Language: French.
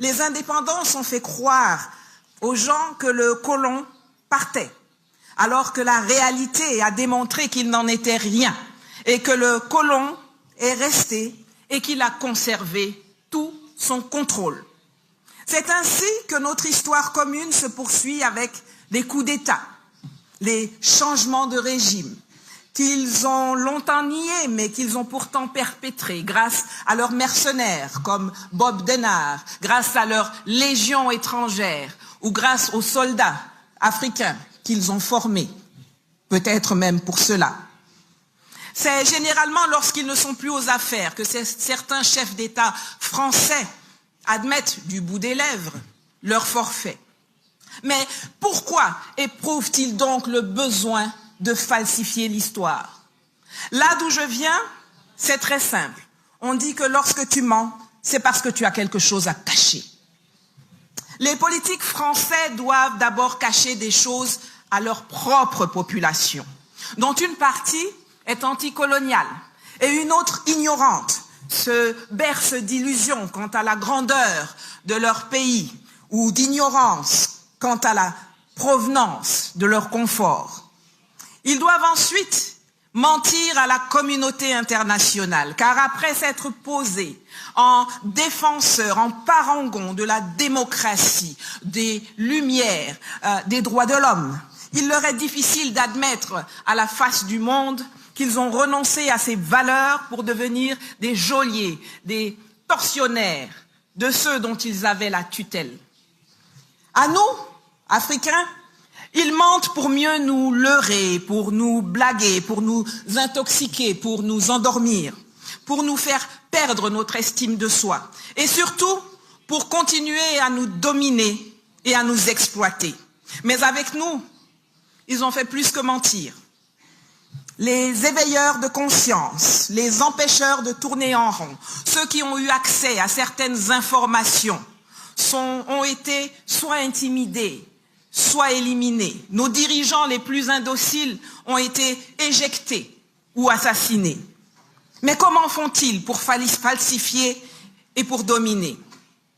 les indépendances ont fait croire aux gens que le colon partait, alors que la réalité a démontré qu'il n'en était rien et que le colon est resté et qu'il a conservé tout son contrôle. C'est ainsi que notre histoire commune se poursuit avec les coups d'État, les changements de régime, qu'ils ont longtemps niés, mais qu'ils ont pourtant perpétrés grâce à leurs mercenaires comme Bob Denard, grâce à leurs légions étrangères ou grâce aux soldats africains qu'ils ont formés, peut-être même pour cela. C'est généralement lorsqu'ils ne sont plus aux affaires que certains chefs d'État français admettent du bout des lèvres leur forfait. Mais pourquoi éprouvent-ils donc le besoin de falsifier l'histoire? Là d'où je viens, c'est très simple. On dit que lorsque tu mens, c'est parce que tu as quelque chose à cacher. Les politiques français doivent d'abord cacher des choses à leur propre population, dont une partie est anticoloniale et une autre ignorante, se berce d'illusions quant à la grandeur de leur pays ou d'ignorance quant à la provenance de leur confort. Ils doivent ensuite mentir à la communauté internationale, car après s'être posés en défenseurs, en parangons de la démocratie, des lumières, des droits de l'homme, il leur est difficile d'admettre à la face du monde qu'ils ont renoncé à ces valeurs pour devenir des geôliers, des tortionnaires de ceux dont ils avaient la tutelle. À nous, Africains, ils mentent pour mieux nous leurrer, pour nous blaguer, pour nous intoxiquer, pour nous endormir, pour nous faire perdre notre estime de soi et surtout pour continuer à nous dominer et à nous exploiter. Mais avec nous, ils ont fait plus que mentir. Les éveilleurs de conscience, les empêcheurs de tourner en rond, ceux qui ont eu accès à certaines informations ont été soit intimidés, soit éliminés. Nos dirigeants les plus indociles ont été éjectés ou assassinés. Mais comment font-ils pour falsifier et pour dominer ?